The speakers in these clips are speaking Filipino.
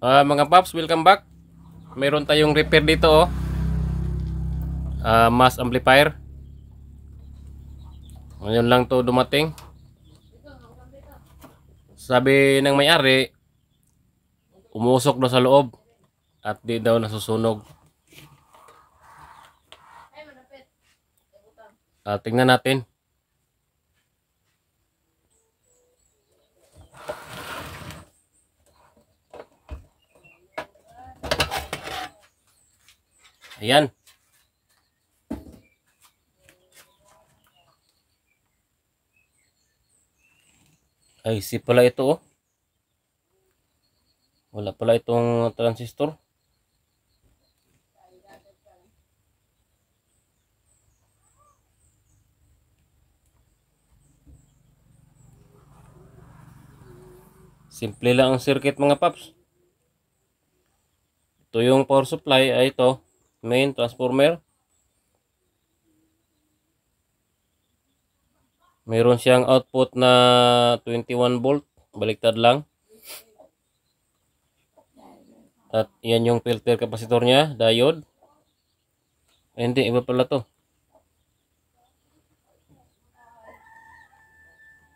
Mga paps, welcome back. Meron tayong repair dito oh. Mass amplifier. Ngayon lang to dumating. Sabi ng may-ari, umusok daw sa loob at di daw nasusunog. Tingnan natin. Ayan. Ay, si pala ito oh. Wala pala itong transistor. Simple lang ang circuit mga paps. Ito yung power supply, ay ito, main transformer. Meron siyang output na 21 volt, baliktad lang. At yan yung filter capacitor niya, diode. Ay, hindi, iba pala to.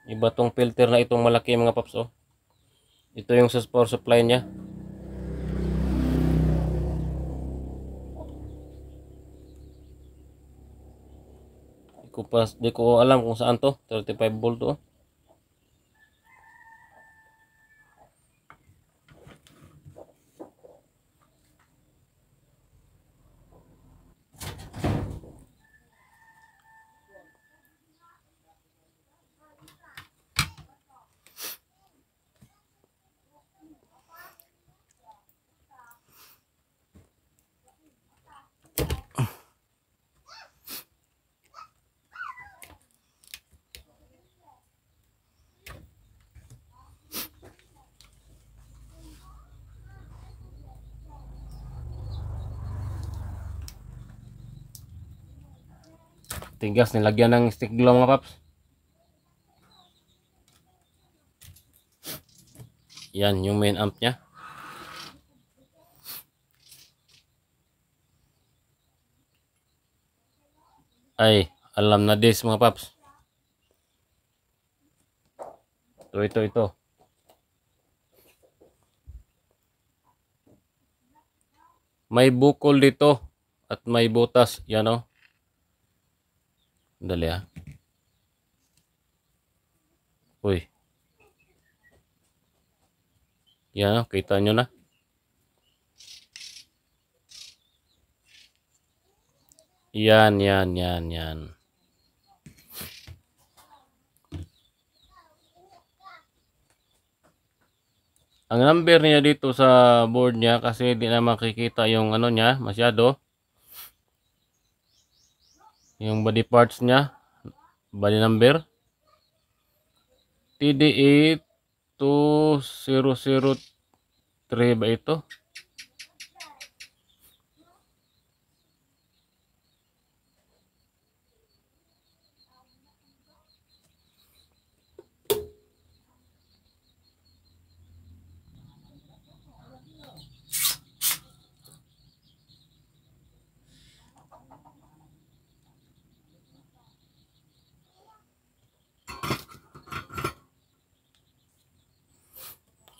Iba tong filter na itong malaki mga paps oh. Ito yung sa power supply niya. Di ko alam kung saan to. 35 volt oh. Tigas, nilagyan ng stick glue mga paps. Yan yung main amp nya. Ay, alam na this mga paps. Ito. May bukol dito at may butas. Yan oh. Dali ah. Uy. Yan oh, kita nyo na. Yan. Ang number niya dito sa board niya kasi di na makikita yung ano niya masyado. Yung body parts niya, body number. TDA 2003 ba ito?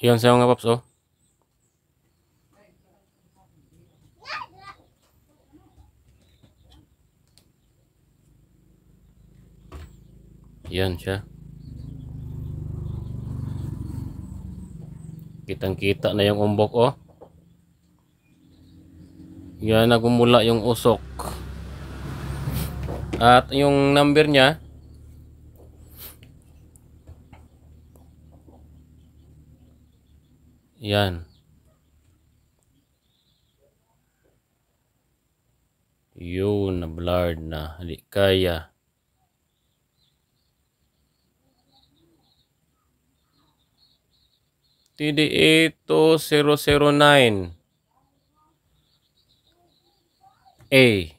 Yan siya mga paps oh. Yan siya. Kitang-kita na yung umbok oh. Yan, nagmumula yung usok. At yung number niya, yan. Yun, na blurred na. Hindi kaya. TDA 2009 A.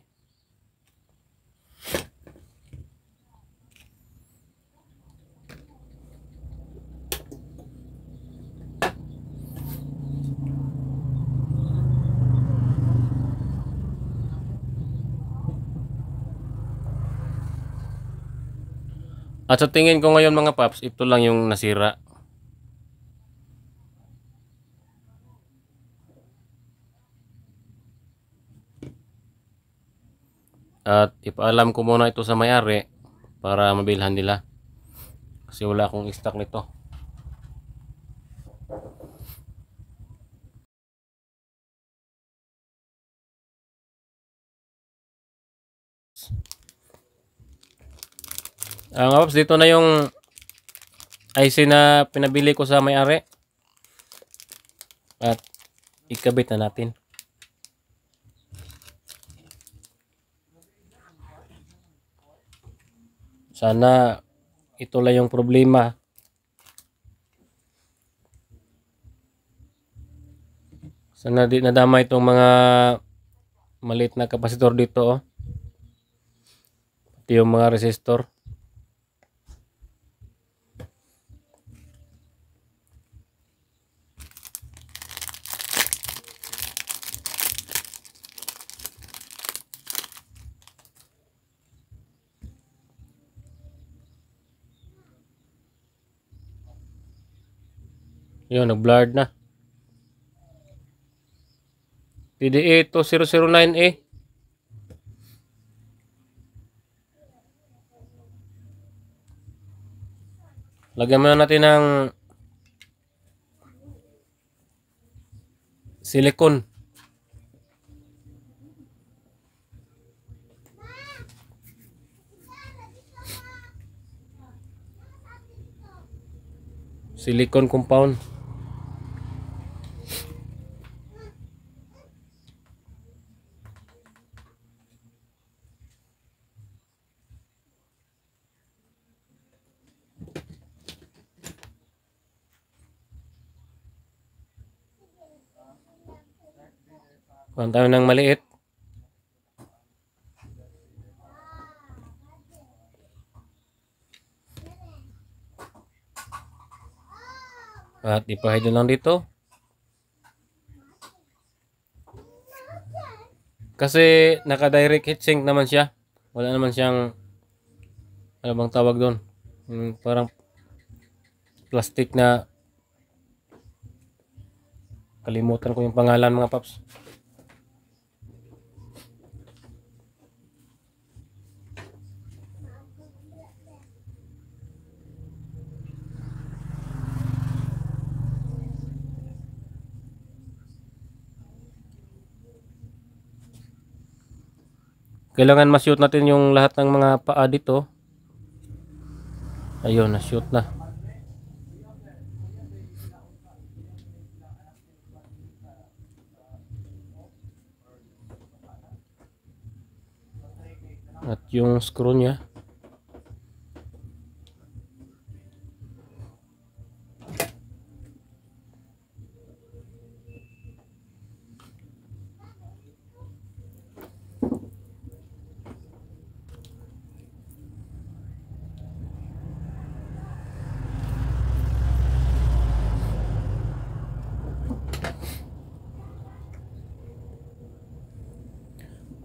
At sa tingin ko ngayon mga paps, ito lang yung nasira. At ipaalam ko muna ito sa may-ari para mabilhan nila. Kasi wala akong stock nito. Ang paps, dito na yung IC na pinabili ko sa may-ari. At ikabit na natin. Sana ito lang yung problema. Sana di nadama itong mga maliit na kapasitor dito, oh. Pati yung mga resistor. Yun, nag-blurred na. PDA 2009A. Lagyan muna natin ng silicone. Silicone compound. Kuhan tayo ng maliit. At ipahid lang dito. Kasi naka-direct heatsink naman siya. Wala naman siyang, ano bang tawag doon? Parang plastic na, kalimutan ko yung pangalan mga paps. Kailangan ma-shoot natin yung lahat ng mga paa dito. Ayun, na-shoot na. At yung screw niya.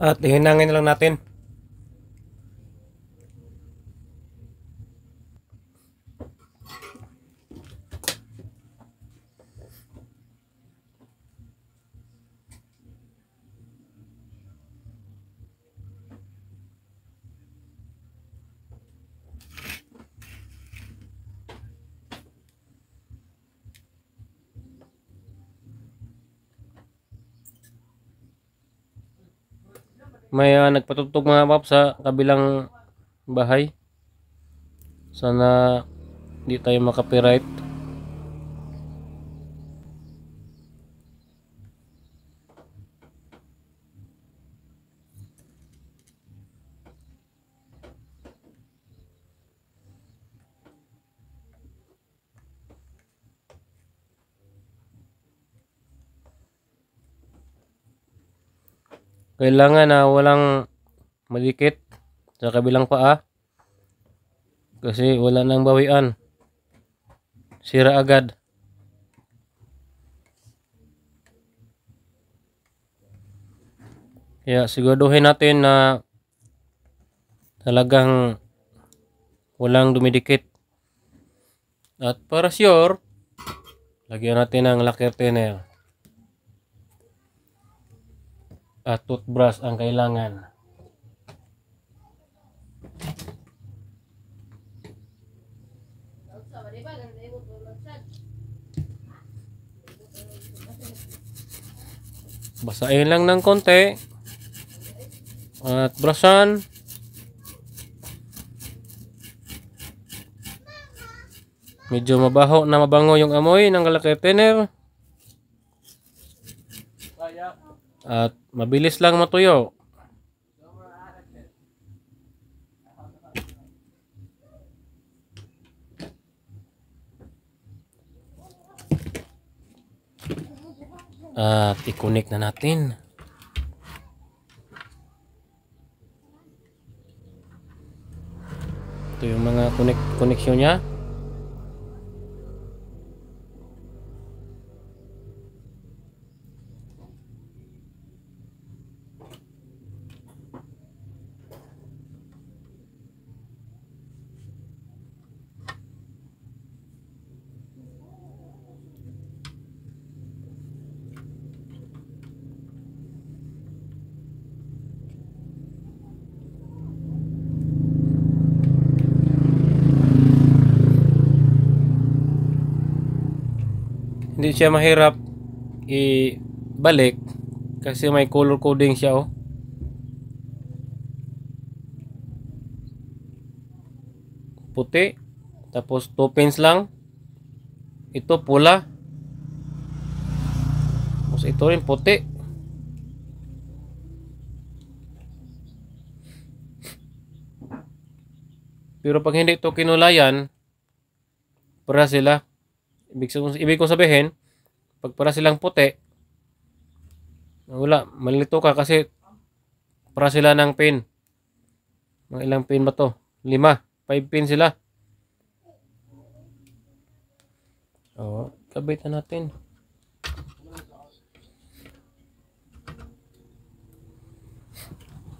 At hihinangin lang natin. May nagpatugtog mga paps sa kabilang bahay. Sana di tayo makapiright. Kailangan na walang madikit sa kabilang paa. Kasi wala nang bawian. Sira agad. Kaya siguraduhin natin na talagang walang dumidikit. At para sure, lagyan natin ng lacquer thinner. At toothbrush ang kailangan. Basahin lang ng konti. At brushan. Medyo mabango yung amoy ng lacquer thinner. At mabilis lang matuyo. At i-connect na natin. Ito yung mga connection niya. Hindi siya mahirap ibalik kasi may color coding siya, oh. Puti, tapos 2 pins lang. Ito pula. Tapos ito rin puti. Pero pag hindi ito kinulayan, para sila. Ibig ko sabihin, pag para silang puti, wala, malito ka kasi para sila ng pin. Mga ilang pin ba to? 5 pin sila. Oh, kabit na natin.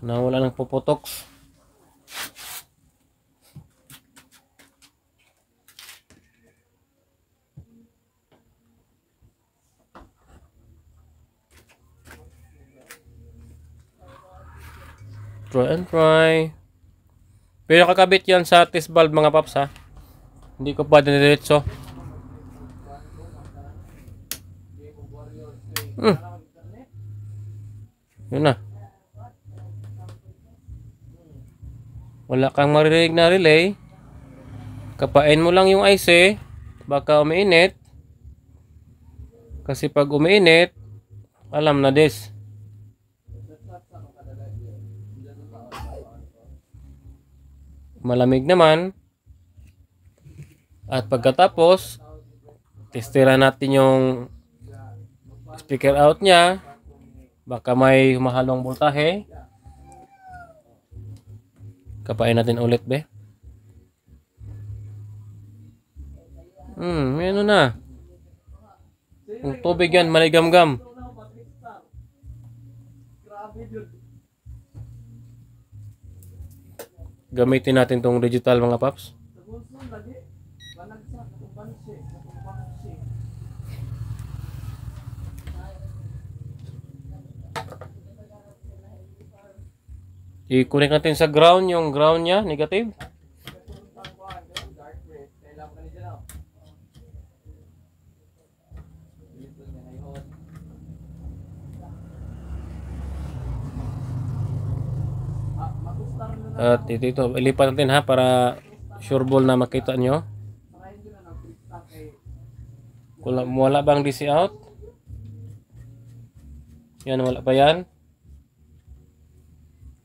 Nawala ng puputok. Try and try. Pero kakabit yan sa test valve mga paps, ha. Hindi ko pa diniretso. Yun na. Wala kang maririnig na relay. Kapain mo lang yung IC. Baka umiinit. Kasi pag umiinit, alam na this. Malamig naman. At pagkatapos, testera natin yung speaker out niya. Baka may humahalong voltahe. Kapain natin ulit, be. May ano na. Yung tubig yan, maligam-gam. Gamitin natin tong digital mga paps. I-connect natin sa ground, yung ground niya, negative. At ito, ilipat natin, ha, para sure ball na makita nyo. Wala bang DC out? Yan, wala pa yan.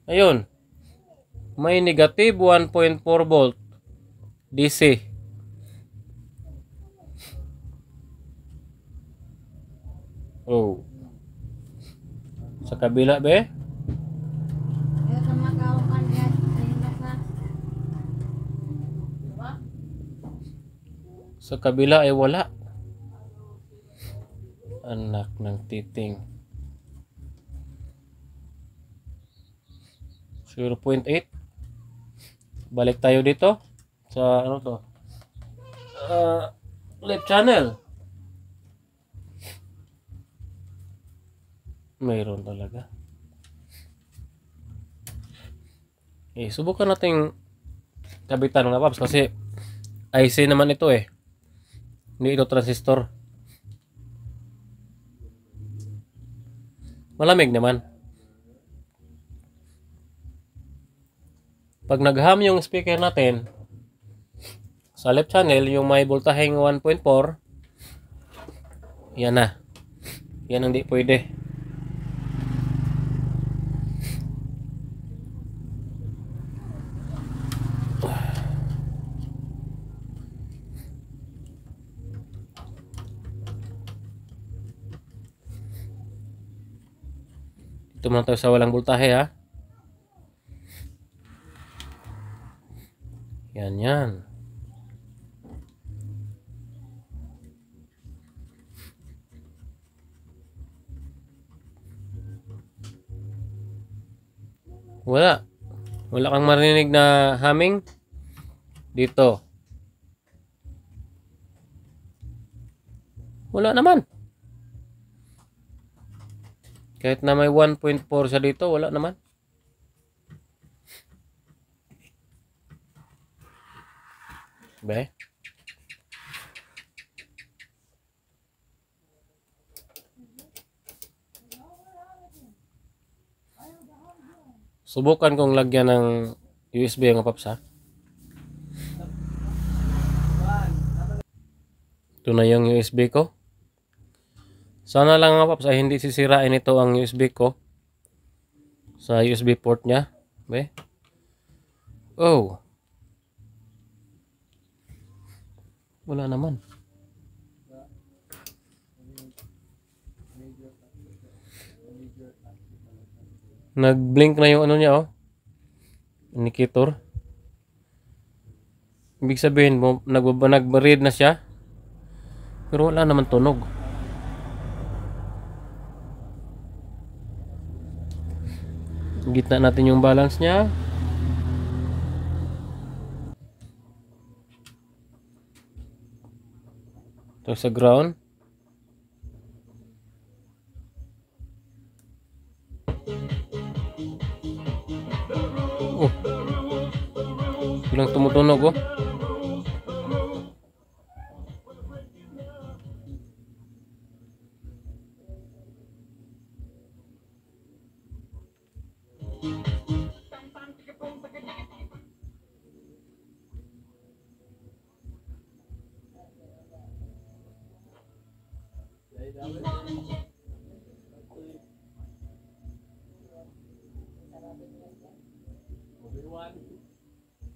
Ayun. May negative 1.4 volt DC. Oh. Sa kabila, be? Sa kabila ay wala. Anak ng titing. 0.8. Balik tayo dito sa ano to? Left channel. Mayroon talaga. Subukan nating kabitan mga paps kasi IC naman ito eh. Hindi ito transistor. Malamig naman. Pag nag-hum yung speaker natin sa left channel, yung may voltaheng 1.4, yan na. Yan hindi pwede. Ito muna tayo sa walang voltahe ha. Yan. Wala kang marinig na humming dito. Wala naman. Kahit na may 1.4 siya dito, wala naman. Be? Subukan kong lagyan ng USB ang paps ha. Ito na yung USB ko. Sana lang mga paps ay hindi sisirain ito ang USB ko sa USB port niya. Be? Oh. Wala naman. Nag-blink na yung ano niya oh. Indicator. Ibig sabihin mo nag-read na siya. Pero wala naman tunog. Gitna natin yung balance niya. Ito sa ground. Oh. Bilang tumutunog oh.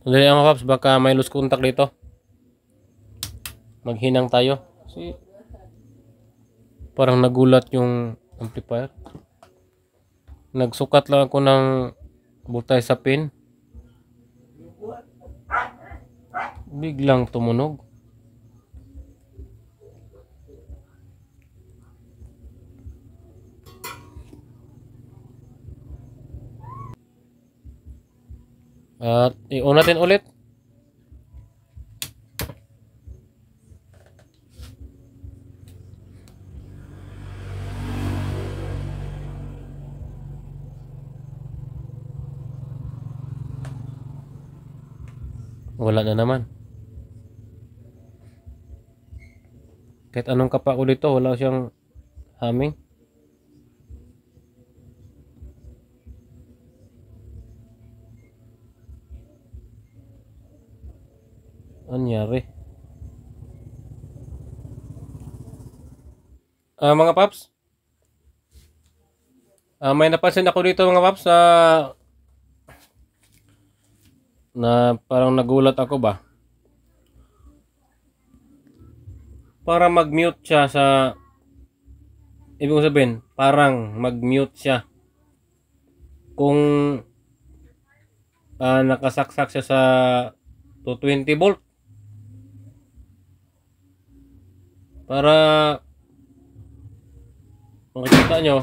Dali ang paps, baka may loose contact dito. Maghinang tayo. Kasi parang nagulat yung amplifier. Nagsukat lang ako ng voltage sa pin. Biglang tumunog. At i-on natin ulit. Wala na naman. Kahit anong kapa ko dito, wala siyang humming. Anyari. Mga paps. May napansin ako dito mga paps na parang nagulat ako ba. Para mag-mute siya sa ibig sabihin, parang mag-mute siya. Kung nakasaksak siya sa 220 volt. Para makikita nyo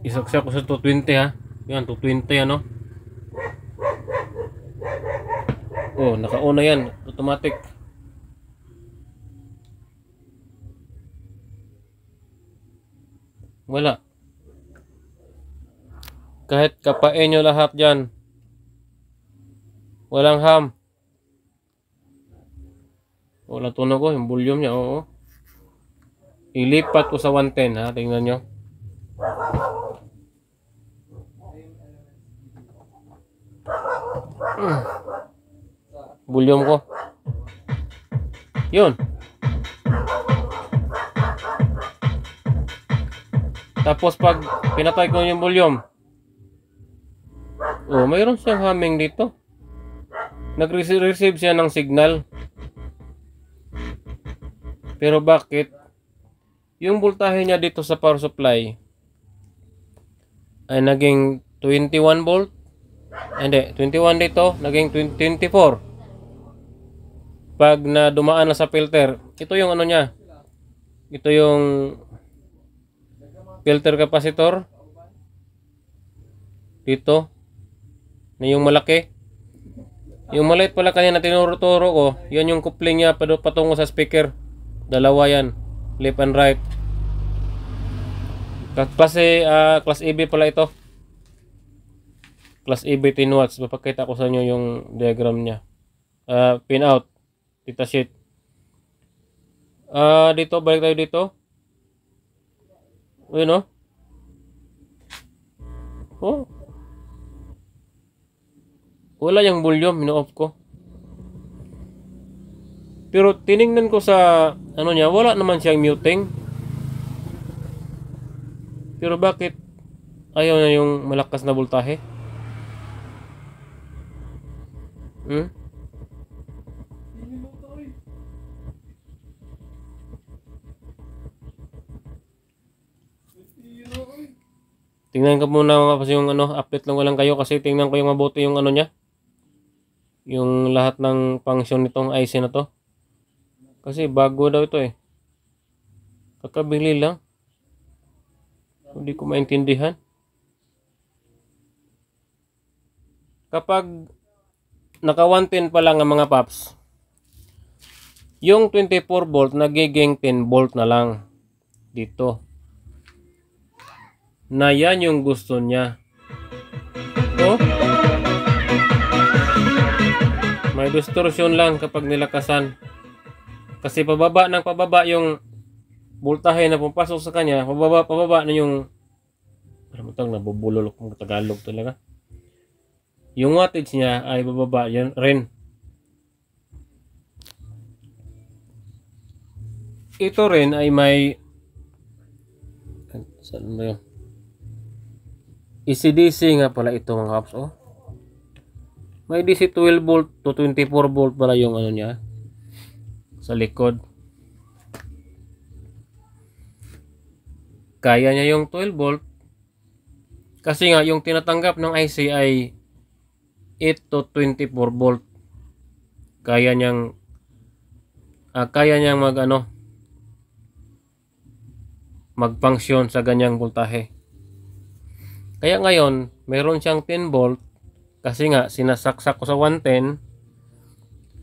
isaksak ko sa 220 ha. Yan 220 ano. Oh, naka-on na yan. Automatic. Wala. Kahit kapain nyo lahat dyan. Walang ham. Wala tunog ko. Yung volume niya. Oo. Ilipat ko sa 110 ha. Tingnan nyo. Volume ko. Yun. Tapos pag pinatay ko yung volume. Oh, mayroon siyang humming dito. Nag-receive siya ng signal. Pero bakit? Yung voltahe niya dito sa power supply ay naging 21 volt. Hindi, 21 dito, naging 24. Pag na dumaan na sa filter, ito yung ano niya. Ito yung filter capacitor. Dito. Na yung malaki. Yung maliit pala kanina tinuro-turo ko, yan yung coupling niya patungo sa speaker. Dalawa yan, left and right. Class AB pala ito. Class AB 10 watts. Papakita ko sa inyo yung diagram niya. Pin out. Data sheet. Dito, balik tayo dito. Ayun, oh. Wala yung volume, ino-off ko. Pero tiningnan ko sa ano niya, wala naman siyang muting. Pero bakit ayaw na yung malakas na voltahe? Tingnan ko muna kasi yung update lang ko lang kayo kasi tingnan ko yung mabuti yung ano niya. Yung lahat ng function nitong IC na to. Kasi bago daw ito eh. Kakabili lang. Hindi ko maintindihan. Kapag naka 110 pa lang ang mga paps, yung 24 volt nagiging 10 volt na lang dito. Na yan yung gusto niya. Oh. May distortion lang kapag nilakasan. Kasi pababa ng pababa yung voltahe na pumapasok sa kanya, pababa na yung nabubulol kung Tagalog talaga. Yung wattage niya ay bababa yan rin. Ito rin ay may saan ba yun? ECDC nga pala ito mga kaps. Oh. May DC 12 volt to 24 volt pala yung ano niya sa likod. Kaya niya yung 12 volt kasi nga yung tinatanggap ng IC ay 8 to 24 volt. Kaya niyang mag-function sa ganyang voltahe. Kaya ngayon, meron siyang 10 volt kasi nga sinasaksak ko sa 110,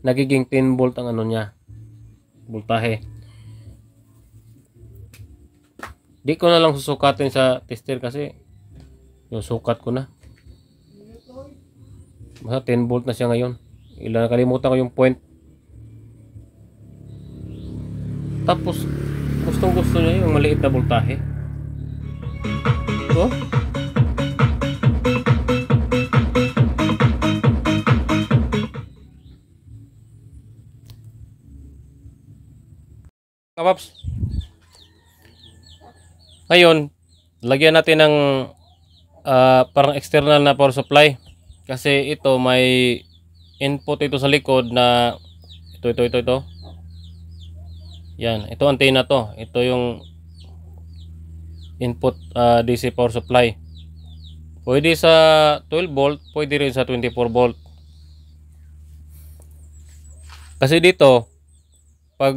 nagiging 10 volt ang ano niya, voltahe. Di ko na lang susukatin sa tester kasi yung sukat ko na. Basta 10 volt na siya ngayon. Nakalimutan ko yung point. Tapos gustong gusto niya yung maliit na voltahe. Oh. Kapaps. Ngayon, lagyan natin ng parang external na power supply. Kasi ito may input ito sa likod na ito. Yan, ito antenna to. Ito yung input DC power supply. Pwede sa 12 volt, pwede rin sa 24 volt. Kasi dito, pag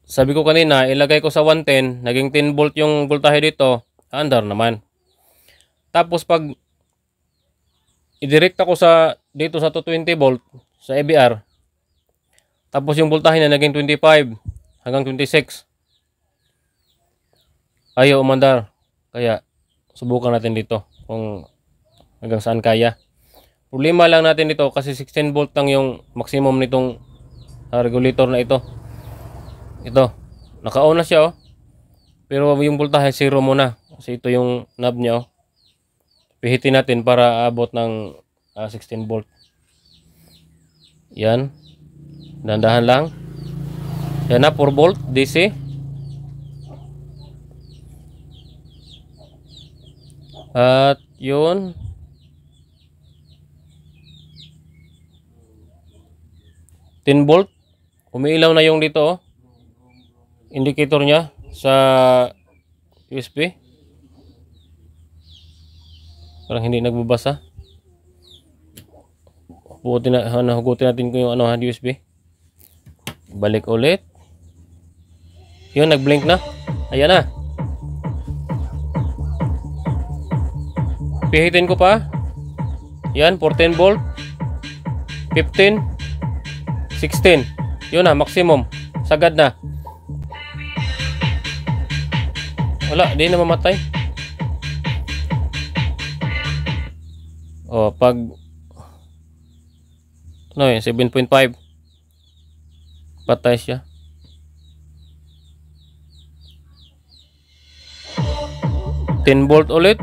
sabi ko kanina, ilagay ko sa 110, naging 10 volt yung voltahe dito, andar naman. Tapos pag i-direct ako sa dito sa 220 volt sa ABR. Tapos yung voltahe na naging 25 hanggang 26. Ayaw umandar. Kaya subukan natin dito kung hanggang saan kaya. Problema lang natin dito kasi 16 volt lang yung maximum nitong regulator na ito. Ito, naka-on na siya oh. Pero yung voltahe zero muna. Kasi ito yung knob niya oh. Pihitin natin para abot ng 16 volt. Yan. Dahan-dahan lang. Yan na, 4 volt DC. At yun. $10 volt. Umiilaw na yung dito oh. Indicator niya sa USB. Parang hindi nagbabasa. Hugutin natin ko yung USB. Balik ulit. Yun, nag-blink na. Ayan na. Pihitin ko pa. Yan, 14 volt. 15. 16. Yun na, maximum. Sagad na. Wala, di na mamatay. O, pag 7.5 patay siya. 10 volt ulit.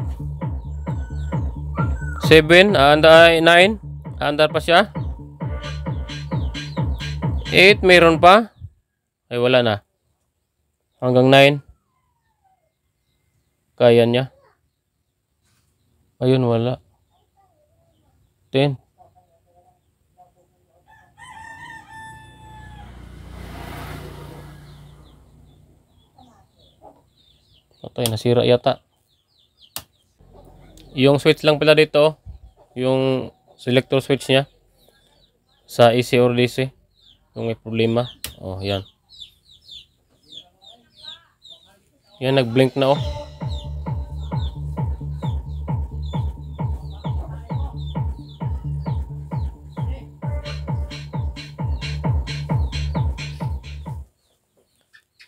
7, 9, aandar pa siya. 8, mayroon pa. Ay, wala na. Hanggang 9. Kaya niya. Ayun, wala. 10. Patay, nasira yata. Yung switch lang pala dito, yung selector switch niya sa AC or DC, yung may problema. Oh, yan. Yan, nag-blink na oh.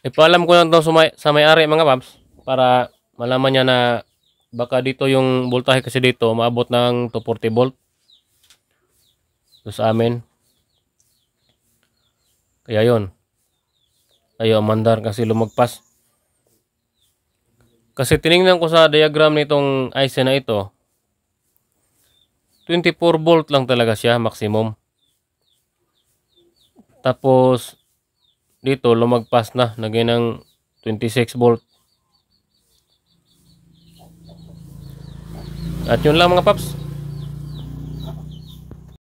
Ipaalam ko lang ito sa may-ari mga paps para malaman niya na baka dito yung voltahe kasi dito maabot ng 240 volt so, sa amin. Kaya yun, ayaw mandar kasi lumagpas. Kasi tiningnan ko sa diagram nitong IC na ito, 24 volt lang talaga siya maximum. Tapos dito lumagpas na, naging ng 26 volt. At yun lang mga paps.